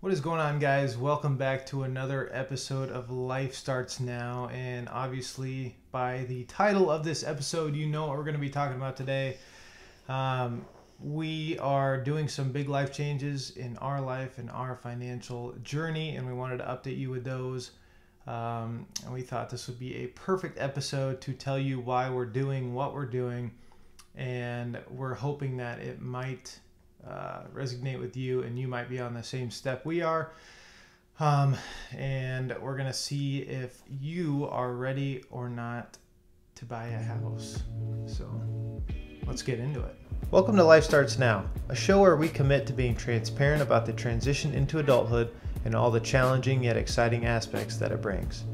What is going on, guys? Welcome back to another episode of Life Starts Now. And obviously, by the title of this episode, you know what we're going to be talking about today. We are doing some big life changes in our life and our financial journey, and we wanted to update you with those. And we thought this would be a perfect episode to tell you why we're doing what we're doing. And we're hoping that it might resonate with you and you might be on the same step we are. And we're going to see if you are ready or not to buy a house. So let's get into it. Welcome to Life Starts Now, a show where we commit to being transparent about the transition into adulthood and all the challenging yet exciting aspects that it brings.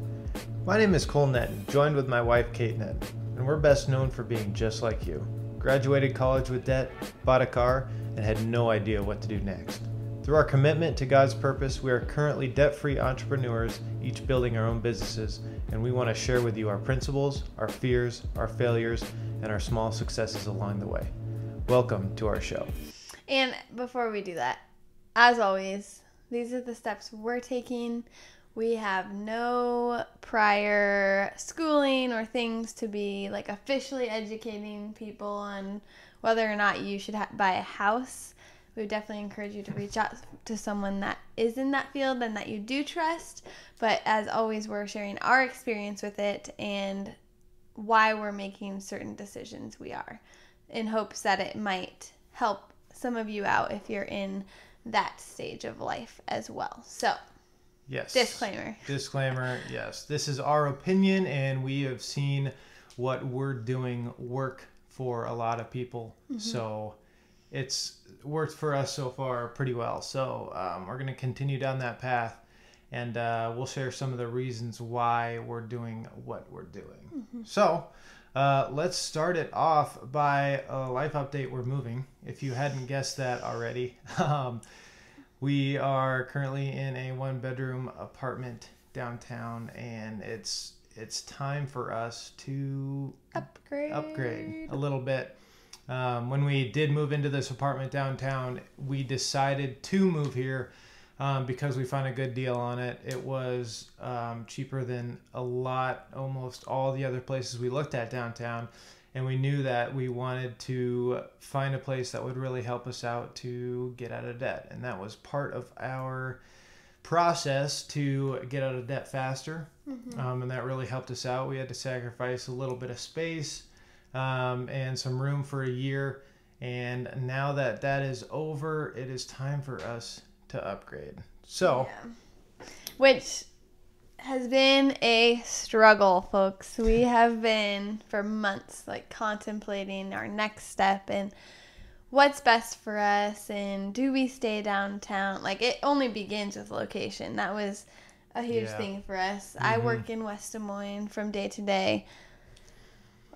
My name is Cole Netton, joined with my wife Kate Netton, and we're best known for being just like you. Graduated college with debt, bought a car, and had no idea what to do next. Through our commitment to God's purpose, we are currently debt-free entrepreneurs, each building our own businesses, and we want to share with you our principles, our fears, our failures, and our small successes along the way. Welcome to our show. And before we do that, as always, these are the steps we're taking. We have no prior schooling or things to be like officially educating people on whether or not you should buy a house. We would definitely encourage you to reach out to someone that is in that field and that you do trust. But as always, we're sharing our experience with it and why we're making certain decisions we are, in hopes that it might help some of you out if you're in that stage of life as well. So, yes. Disclaimer, yes. This is our opinion, and we have seen what we're doing work for a lot of people. Mm-hmm. So it's worked for us so far pretty well. So we're going to continue down that path, and we'll share some of the reasons why we're doing what we're doing. Mm-hmm. So let's start it off by a life update. We're moving, if you hadn't guessed that already. We are currently in a one-bedroom apartment downtown, and it's time for us to upgrade a little bit. When we did move into this apartment downtown, we decided to move here because we found a good deal on it. It was cheaper than almost all the other places we looked at downtown. And we knew that we wanted to find a place that would really help us out to get out of debt. And that was part of our process to get out of debt faster. Mm-hmm. And that really helped us out. We had to sacrifice a little bit of space and some room for a year. And now that that is over, it is time for us to upgrade. So, yeah. Which has been a struggle, folks. We have been for months contemplating our next step and what's best for us, and do we stay downtown? It only begins with location. That was a huge thing for us. Mm-hmm. I work in West Des Moines from day to day.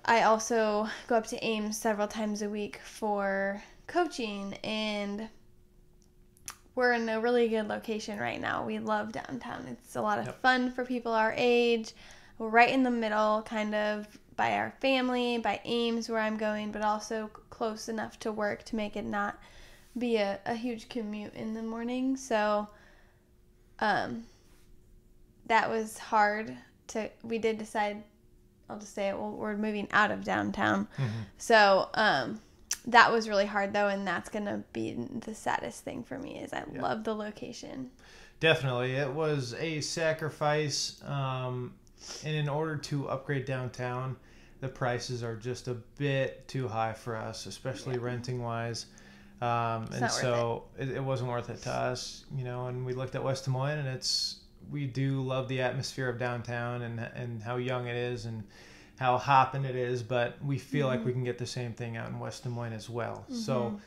I also go up to Ames several times a week for coaching, and we're in a really good location right now. We love downtown. It's a lot of fun for people our age. We're right in the middle, kind of by our family, by Ames where I'm going, but also close enough to work to make it not be a huge commute in the morning. So that was hard. We did decide, I'll just say it, we're moving out of downtown. Mm-hmm. So that was really hard, though, and that's going to be the saddest thing for me is I love the location. Definitely. It was a sacrifice, and in order to upgrade downtown, the prices are just a bit too high for us, especially renting-wise. And so it wasn't worth it to us, and we looked at West Des Moines, and we do love the atmosphere of downtown and how young it is and how hopping it is, but we feel like we can get the same thing out in West Des Moines as well. Mm-hmm. So,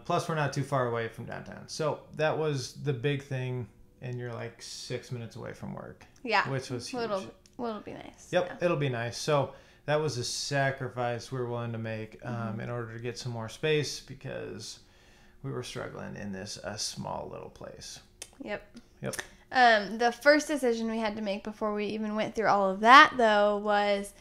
plus we're not too far away from downtown. So that was the big thing, and you're 6 minutes away from work. Yeah. Which was huge. It'll be nice. Yep, it'll be nice. So that was a sacrifice we were willing to make in order to get some more space because we were struggling in this small little place. Yep. The first decision we had to make before we even went through all of that, though, was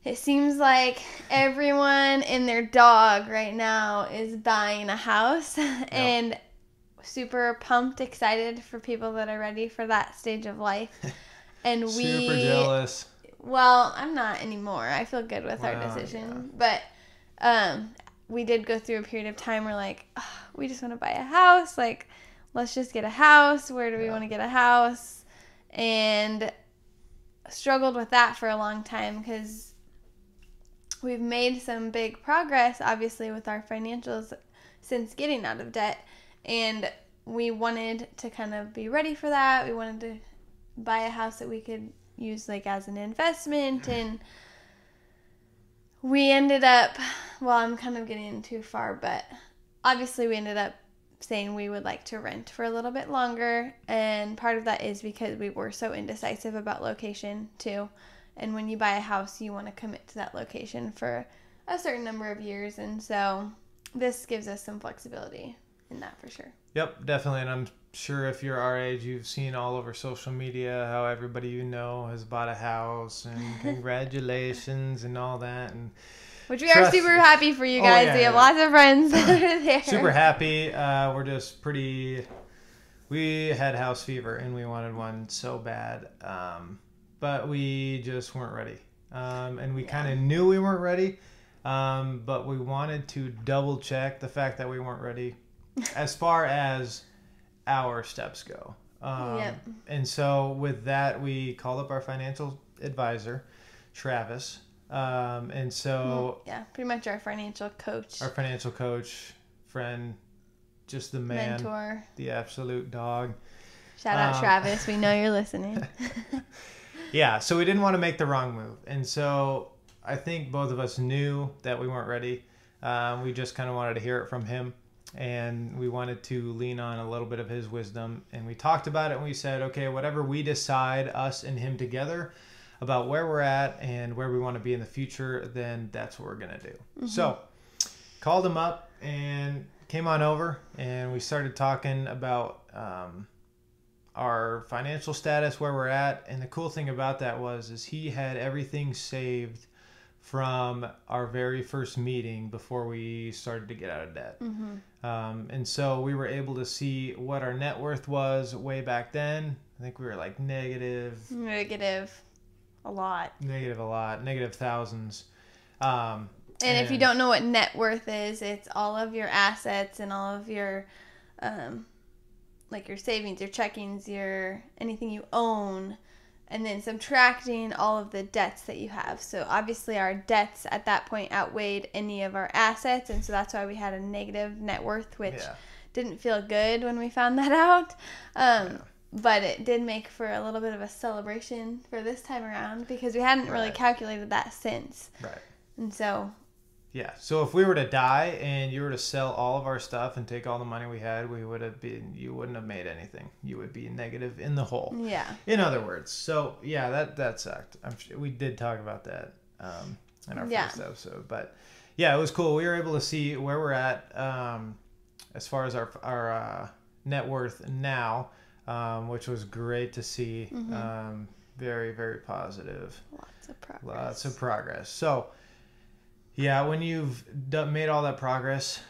it seems like everyone and their dog right now is buying a house. Yep. And super pumped, excited for people that are ready for that stage of life. And super jealous. Well, I'm not anymore. I feel good with our decision. Yeah. But we did go through a period of time where, like, we just want to buy a house. Like, let's just get a house. Where do we want to get a house? And struggled with that for a long time because we've made some big progress, obviously, with our financials since getting out of debt. And we wanted to kind of be ready for that. We wanted to buy a house that we could use, like, as an investment. And we ended up, well, I'm kind of getting too far, but obviously we ended up saying we would like to rent for a little bit longer. And part of that is because we were so indecisive about location, too. And when you buy a house, you want to commit to that location for a certain number of years. And so this gives us some flexibility in that for sure. Yep, definitely. And I'm sure if you're our age, you've seen all over social media how everybody you know has bought a house and congratulations and all that. And which we are super happy for you guys. We have lots of friends that are there. Super happy. We're just we had house fever and we wanted one so bad. But we just weren't ready. And we kind of knew we weren't ready. But we wanted to double check the fact that we weren't ready as far as our steps go. And so with that, we called up our financial advisor, Travis. And so pretty much our financial coach, friend, just the man, mentor, the absolute dog. Shout out Travis. We know you're listening. Yeah. So we didn't want to make the wrong move. And so I think both of us knew that we weren't ready. We just kind of wanted to hear it from him. And we wanted to lean on a little bit of his wisdom. And we talked about it and we said, okay, whatever we decide, us and him together, about where we're at and where we want to be in the future, then that's what we're going to do. Mm-hmm. So called him up and came on over and we started talking about our financial status, where we're at. And the cool thing about that is he had everything saved from our very first meeting before we started to get out of debt. Mm-hmm. And so we were able to see what our net worth was way back then. I think we were like negative a lot. Negative thousands. And if you don't know what net worth is, it's all of your assets and all of your, like your savings, your checkings, your anything you own, and then subtracting all of the debts that you have. So obviously our debts at that point outweighed any of our assets, and so that's why we had a negative net worth, which didn't feel good when we found that out. But it did make for a little bit of a celebration for this time around because we hadn't really calculated that since. Right. And so... yeah. So if we were to die and you were to sell all of our stuff and take all the money we had, you wouldn't have made anything. You would be negative in the hole. Yeah. In other words. So yeah, that sucked. We did talk about that in our first episode. But yeah, it was cool. We were able to see where we're at as far as our net worth now. Which was great to see. Mm-hmm. Very, very positive. Lots of progress. So, yeah, when you've made all that progress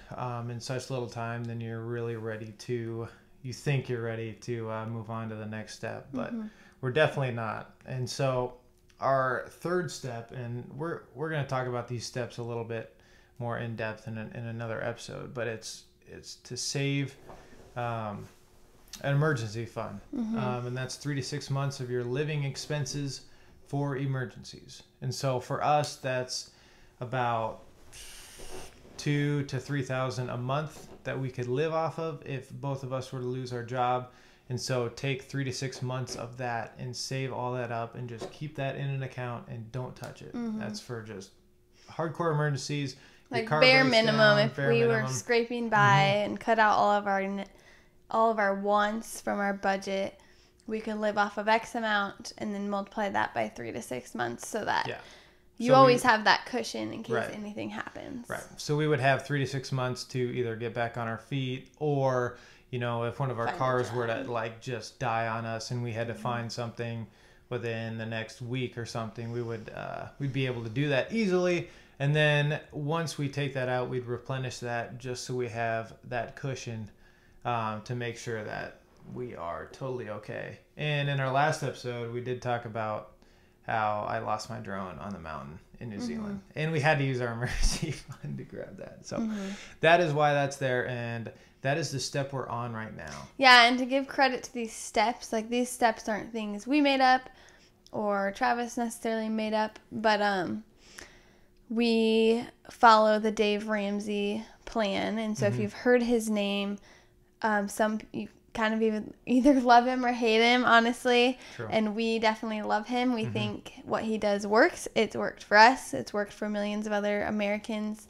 in such little time, then you're really ready to, you think you're ready to move on to the next step. But we're definitely not. And so our third step, and we're going to talk about these steps a little bit more in depth in another episode, but it's to save... an emergency fund, and that's 3 to 6 months of your living expenses for emergencies. And so for us, that's about $2,000 to $3,000 a month that we could live off of if both of us were to lose our job. And so take 3 to 6 months of that and save all that up and just keep that in an account and don't touch it. That's for just hardcore emergencies. Like bare minimum, if we were scraping by and cut out all of our wants from our budget, we could live off of X amount and then multiply that by 3 to 6 months so that you always have that cushion in case anything happens. Right. So we would have 3 to 6 months to either get back on our feet or, if one of our cars were to like just die on us and we had to find something within the next week or something, we'd be able to do that easily. And then once we take that out, we'd replenish that just so we have that cushion to make sure that we are totally okay. And in our last episode, we did talk about how I lost my drone on the mountain in New Zealand, and we had to use our emergency fund to grab that. So that is why that's there, and that is the step we're on right now. Yeah, and to give credit to these steps, like these steps aren't things we made up or Travis necessarily made up, but we follow the Dave Ramsey plan. And so if you've heard his name, you kind of even either love him or hate him, honestly. True. And we definitely love him. We think what he does works. It's worked for us. It's worked for millions of other Americans.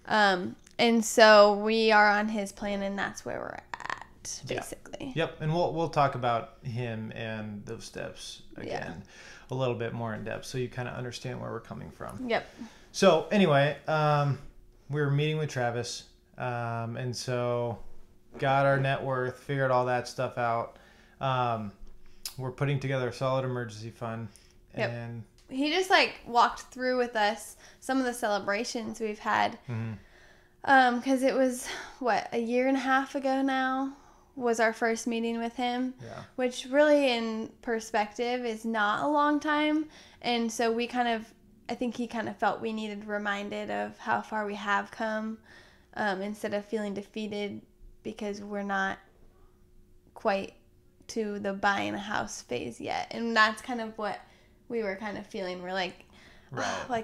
And so we are on his plan, and that's where we're at, basically. Yep, and we'll talk about him and those steps again a little bit more in depth, so you kind of understand where we're coming from. Yep. So anyway, we were meeting with Travis, and so got our net worth, figured all that stuff out. We're putting together a solid emergency fund, and he just walked through with us some of the celebrations we've had. Because it was, a year and a half ago now was our first meeting with him, which really in perspective is not a long time. And so I think he kind of felt we needed reminded of how far we have come, instead of feeling defeated because we're not quite to the buying a house phase yet. And that's kind of what we were kind of feeling. We're like,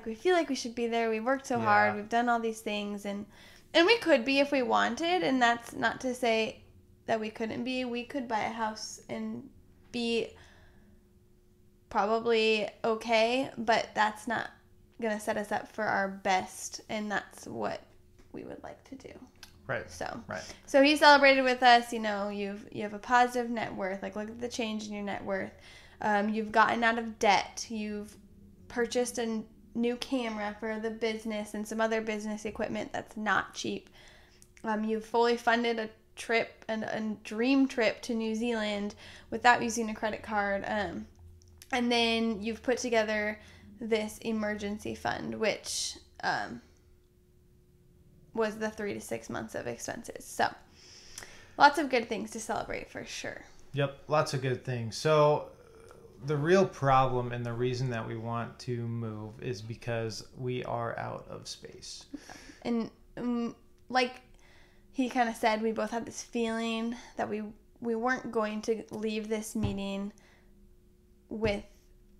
we feel like we should be there. We worked so hard. We've done all these things, and we could be if we wanted. And that's not to say that we couldn't be. We could buy a house and be probably okay, but that's not gonna set us up for our best, and that's what we would like to do. Right. So he celebrated with us. You have a positive net worth. Look at the change in your net worth. You've gotten out of debt. You've purchased a new camera for the business and some other business equipment that's not cheap. You've fully funded a trip and a dream trip to New Zealand without using a credit card. And then you've put together this emergency fund, which was the 3 to 6 months of expenses. So lots of good things to celebrate for sure. Yep, lots of good things. So the real problem and the reason that we want to move is because we are out of space. And like he kind of said, we both had this feeling that we weren't going to leave this meeting with,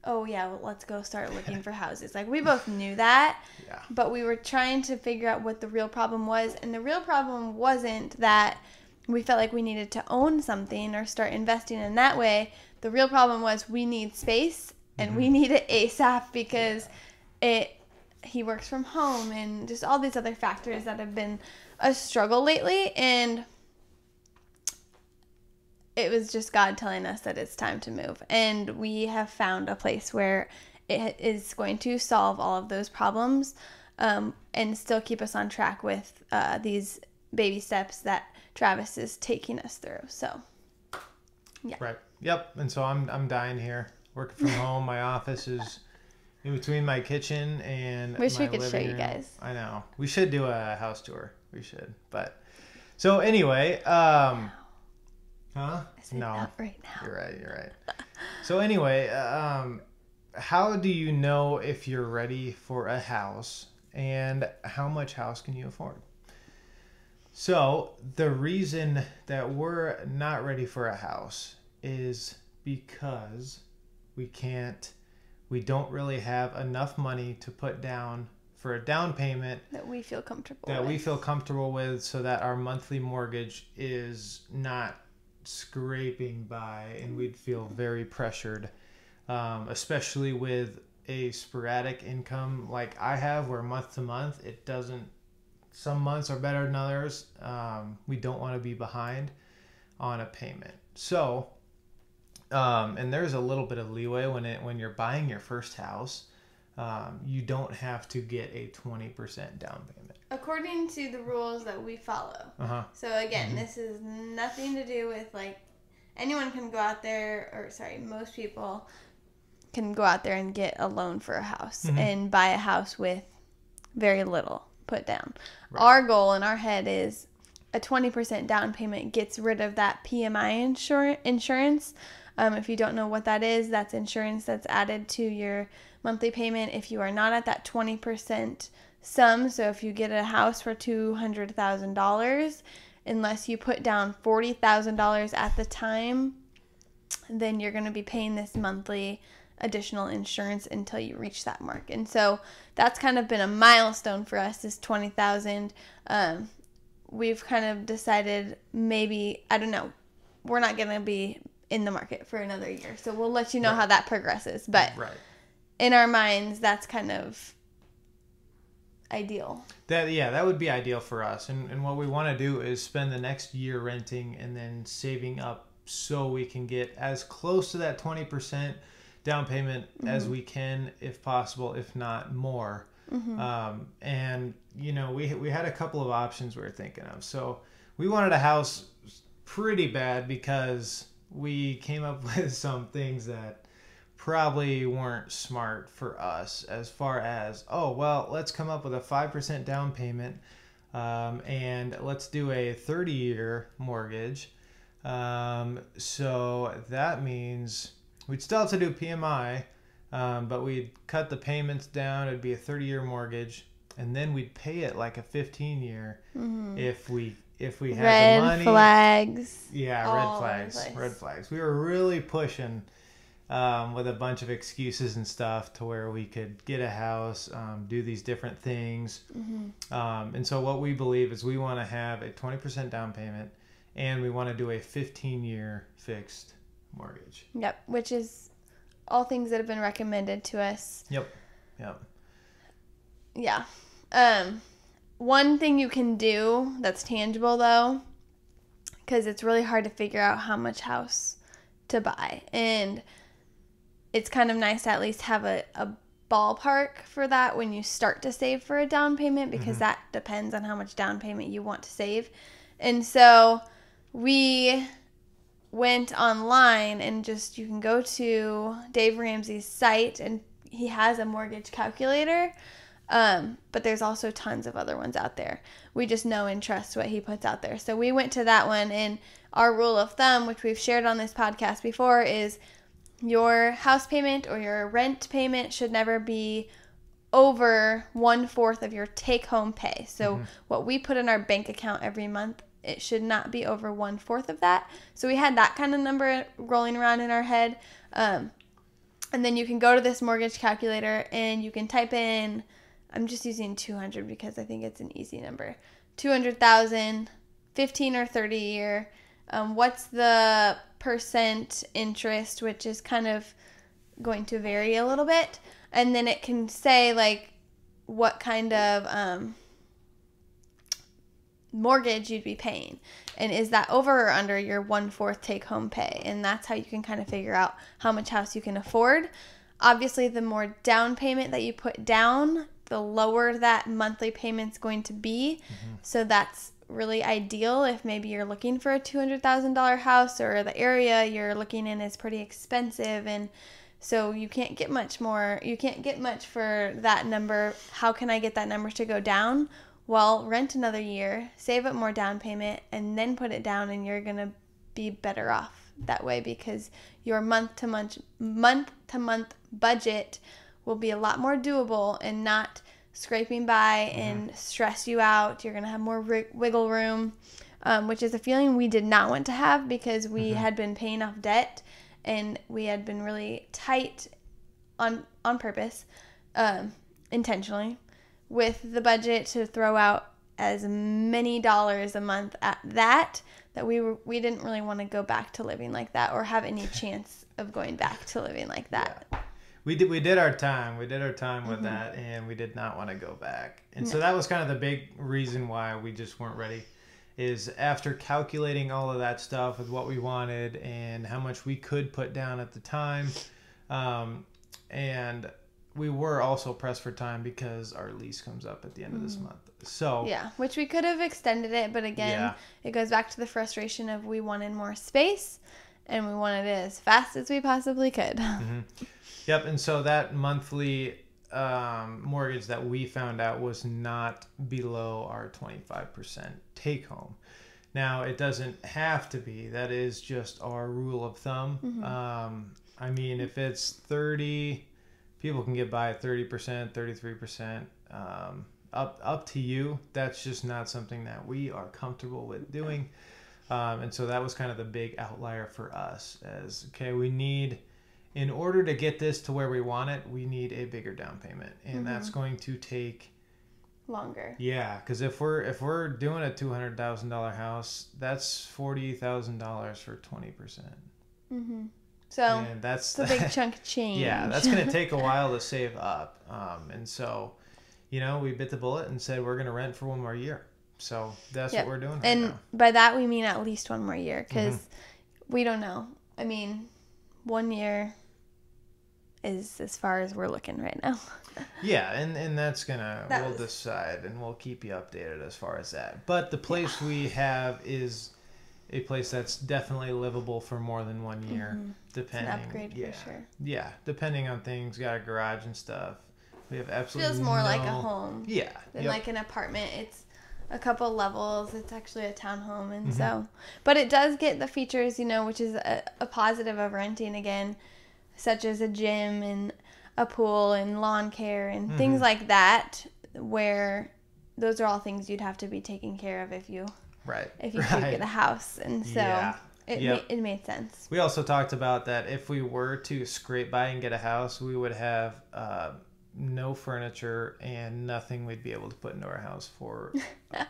let's go start looking for houses. We both knew that, but we were trying to figure out what the real problem was. And the real problem wasn't that we felt like we needed to own something or start investing in that way. The real problem was we need space, and we need it ASAP because he works from home and just all these other factors that have been a struggle lately. And it was just God telling us that it's time to move. And we have found a place where it is going to solve all of those problems, and still keep us on track with these baby steps that Travis is taking us through. So, yeah. Right. Yep. And so I'm dying here, working from home. My office is in between my kitchen and wish my we could show living you room. Guys. I know. We should do a house tour. We should. But so anyway, Huh? No. Not right now. You're right. So anyway, how do you know if you're ready for a house, and how much house can you afford? So the reason that we're not ready for a house is because we don't really have enough money to put down for a down payment that we feel comfortable with, so that our monthly mortgage is not scraping by, and we'd feel very pressured, especially with a sporadic income like I have, where month to month it doesn't. Some months are better than others. We don't want to be behind on a payment. So, and there's a little bit of leeway when you're buying your first house. You don't have to get a 20% down payment. According to the rules that we follow. So again, this is nothing to do with anyone can go out there, most people can go out there and get a loan for a house and buy a house with very little put down. Right. Our goal in our head is a 20% down payment gets rid of that PMI insurance. If you don't know what that is, that's insurance that's added to your monthly payment if you are not at that 20% sum. So if you get a house for $200,000, unless you put down $40,000 at the time, then you're going to be paying this monthly additional insurance until you reach that mark. And so that's kind of been a milestone for us, is $20,000. We've kind of decided maybe, I don't know, we're not going to be in the market for another year. So we'll let you know how that progresses. But in our minds, that's kind of ideal. That would be ideal for us. And what we want to do is spend the next year renting and then saving up so we can get as close to that 20% down payment as we can, if possible, if not more. And you know, we had a couple of options we were thinking of. So we wanted a house pretty bad because we came up with some things that probably weren't smart for us, as far as, oh, well, let's come up with a 5% down payment, and let's do a 30-year mortgage. So that means we'd still have to do PMI, but we'd cut the payments down. It'd be a 30-year mortgage, and then we'd pay it like a 15-year if we had the money. Red flags. Yeah, red flags. We were really pushing with a bunch of excuses and stuff to where we could get a house, do these different things. And so what we believe is we want to have a 20% down payment, and we want to do a 15-year fixed mortgage. Yep, which is all things that have been recommended to us. Yep. Yeah. One thing you can do that's tangible, though, because it's really hard to figure out how much house to buy. And it's kind of nice to at least have a ballpark for that when you start to save for a down payment, because that depends on how much down payment you want to save. And so we went online and you can go to Dave Ramsey's site, and he has a mortgage calculator. But there's also tons of other ones out there. We just know and trust what he puts out there. So we went to that one, and our rule of thumb, which we've shared on this podcast before, is your house payment or your rent payment should never be over 1/4 of your take-home pay. So what we put in our bank account every month, it should not be over 1/4 of that. So we had that kind of number rolling around in our head. And then you can go to this mortgage calculator and you can type in, I'm just using 200 because I think it's an easy number, 200,000, 15 or 30 year. What's the percent interest, which is kind of going to vary a little bit. And then it can say like what kind of mortgage you'd be paying, and is that over or under your 1/4 take home pay. And that's how you can kind of figure out how much house you can afford. Obviously, the more down payment that you put down, the lower that monthly payment's going to be. So that's really ideal if maybe you're looking for a $200,000 house, or the area you're looking in is pretty expensive, and so you can't get much more. You can't get much for that number. How can I get that number to go down? Well, rent another year, save up more down payment, and then put it down, and you're going to be better off that way, because your month to month budget will be a lot more doable and not scraping by and stress you out. You're going to have more wiggle room, which is a feeling we did not want to have, because we had been paying off debt and we had been really tight on purpose, intentionally, with the budget to throw out as many dollars a month at that we didn't really want to go back to living like that, or have any chance of going back to living like that. Yeah. We did our time with that, and we did not want to go back. And so that was kind of the big reason why we just weren't ready, is after calculating all of that stuff with what we wanted and how much we could put down at the time, and we were also pressed for time because our lease comes up at the end of this month. So yeah, which we could have extended it, but again, it goes back to the frustration of we wanted more space, and we wanted it as fast as we possibly could. Yep, and so that monthly mortgage that we found out was not below our 25% take home. Now, it doesn't have to be. That is just our rule of thumb. I mean, if it's 30, people can get by at 30%, 33%. Up to you. That's just not something that we are comfortable with doing. And so that was kind of the big outlier for us as, okay, in order to get this to where we want it, we need a bigger down payment. And that's going to take longer. Yeah, because if we're doing a $200,000 house, that's $40,000 for 20%. So and that's a big chunk of change. Yeah, that's going to take a while to save up. And so, we bit the bullet and said we're going to rent for one more year. So that's what we're doing right now. And by that we mean at least one more year, because we don't know. I mean, 1 year is as far as we're looking right now. Yeah, and we'll decide, and we'll keep you updated as far as that. But the place we have is a place that's definitely livable for more than 1 year, depending. It's an upgrade for sure. Yeah, depending on things. Got a garage and stuff. We have absolutely feels more like a home. Yeah. Than like an apartment. It's a couple levels. It's actually a townhome, and so, but it does get the features, which is a positive of renting again, such as a gym and a pool and lawn care and things like that, where those are all things you'd have to be taking care of if you did get a house, and so it made sense. We also talked about that if we were to scrape by and get a house, we would have no furniture and nothing we'd be able to put into our house for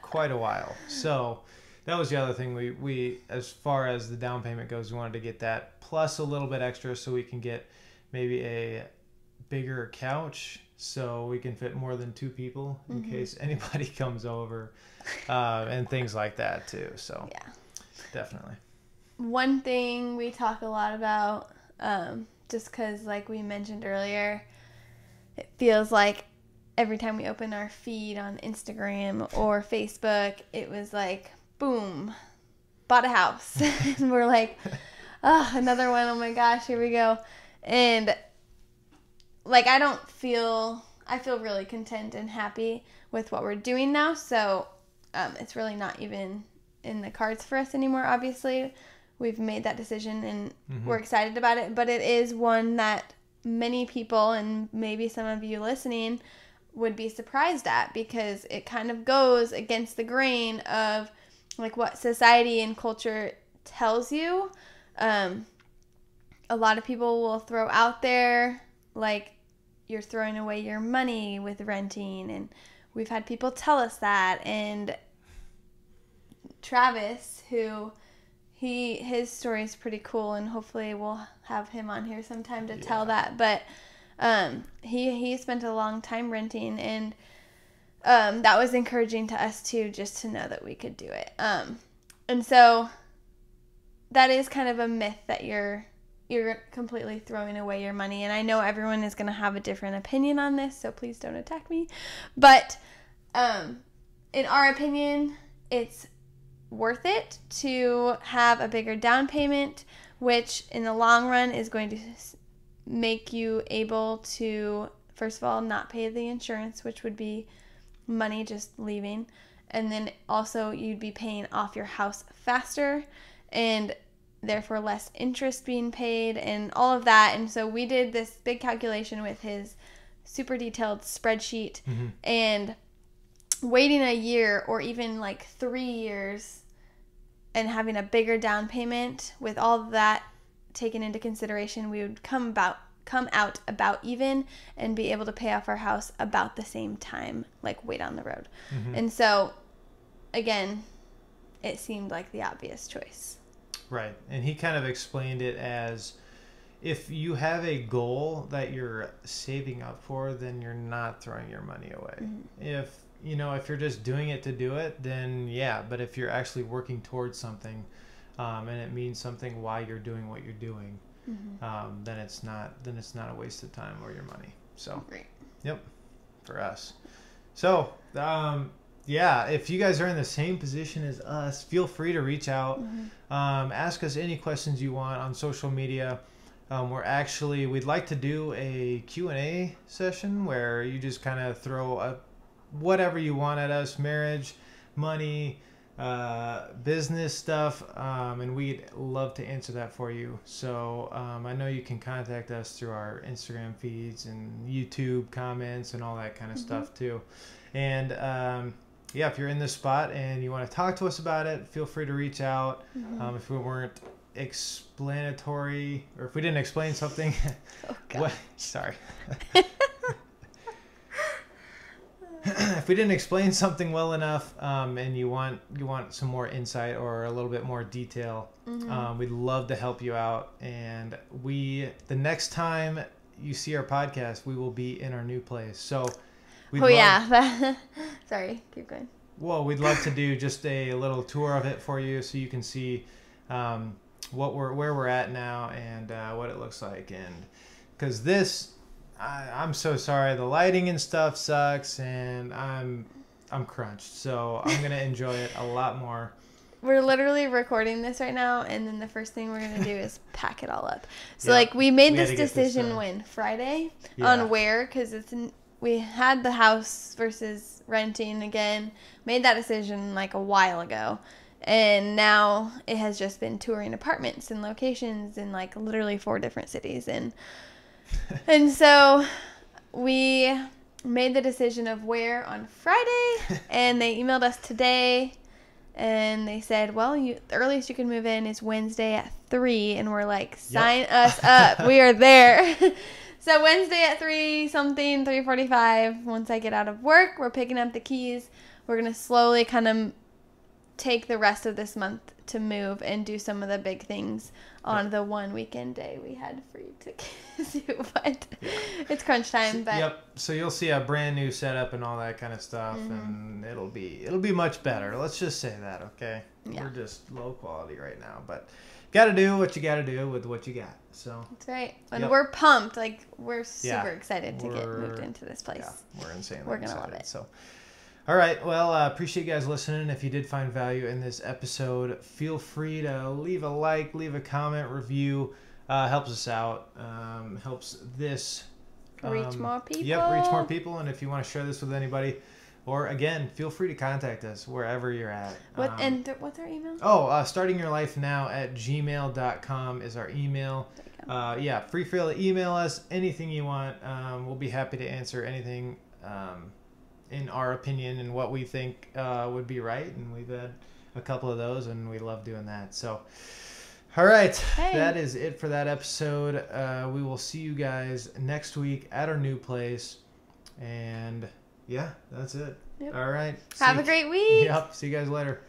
quite a while. So that was the other thing we as far as the down payment goes, we wanted to get that plus a little bit extra so we can get maybe a bigger couch so we can fit more than 2 people in case anybody comes over, and things like that too. So definitely. One thing we talk a lot about, just because like we mentioned earlier, it feels like every time we open our feed on Instagram or Facebook, it was like, boom, bought a house. And we're like, oh, another one. Oh my gosh, here we go. And like, I feel really content and happy with what we're doing now. So it's really not even in the cards for us anymore, obviously. We've made that decision and we're excited about it. But it is one that many people, and maybe some of you listening, would be surprised at, because it kind of goes against the grain of like what society and culture tells you. A lot of people will throw out there like you're throwing away your money with renting, and we've had people tell us that. And Travis, who his story is pretty cool, and hopefully we'll have him on here sometime to tell that. But he spent a long time renting, and that was encouraging to us too, just to know that we could do it. And so that is kind of a myth that you're completely throwing away your money. And I know everyone is going to have a different opinion on this, so please don't attack me. But in our opinion, it's worth it to have a bigger down payment, which in the long run is going to make you able to, first of all, not pay the insurance, which would be money just leaving. And then also you'd be paying off your house faster, and therefore less interest being paid and all of that. And so we did this big calculation with his super detailed spreadsheet, and waiting a year or even like 3 years and having a bigger down payment, with all of that taken into consideration, we would come out about even and be able to pay off our house about the same time, like way down the road. And so again, it seemed like the obvious choice. Right. And he kind of explained it as, if you have a goal that you're saving up for, then you're not throwing your money away. If you're just doing it to do it, then yeah. But if you're actually working towards something, and it means something why you're doing what you're doing, then it's not a waste of time or your money. So, yep, for us. So, if you guys are in the same position as us, feel free to reach out. Ask us any questions you want on social media. we'd like to do a Q&A session where you just kind of throw whatever you want at us, marriage, money, business stuff, and we'd love to answer that for you. So I know you can contact us through our Instagram feeds and YouTube comments and all that kind of stuff too. And if you're in this spot and you want to talk to us about it, feel free to reach out. If we weren't explanatory, or if we didn't explain something, sorry. If we didn't explain something well enough, and you want some more insight or a little bit more detail, we'd love to help you out. And the next time you see our podcast, we will be in our new place. So, sorry, keep going. Well, we'd love to do just a little tour of it for you, so you can see where we're at now and what it looks like. And because I'm so sorry, the lighting and stuff sucks, and I'm crunched, so I'm gonna enjoy it a lot more. We're literally recording this right now, and then the first thing we're gonna do is pack it all up. So we made this decision Friday on where, because we had the house versus renting again. Made that decision a while ago, and now it has just been touring apartments and locations in literally 4 different cities. And so we made the decision of where on Friday, and they emailed us today, and they said, well, the earliest you can move in is Wednesday at 3, and we're sign us up. We are there. So Wednesday at 3:45, once I get out of work, we're picking up the keys. We're going to slowly kind of take the rest of this month to move and do some of the big things on the one weekend day we had free to do, but it's crunch time. But so you'll see a brand new setup and all that kind of stuff, and it'll be much better. Let's just say that, okay? We're just low quality right now, but got to do what you got to do with what you got. So that's right, and we're pumped. We're super excited to get moved into this place. Yeah, we're insanely We're gonna excited, love it. So. All right. Well, appreciate you guys listening. If you did find value in this episode, feel free to leave a like, leave a comment, review. Helps us out. Helps this reach more people. Yep, reach more people. And if you want to share this with anybody, or again, feel free to contact us wherever you're at. What's our email? startingyourlifenow@gmail.com is our email. Feel free to email us anything you want. We'll be happy to answer anything. In our opinion and what we think would be right, and we've had a couple of those, and we love doing that. So, all right, that is it for that episode. We will see you guys next week at our new place, and that's it. Yep. All right, have a great week. Yep, see you guys later.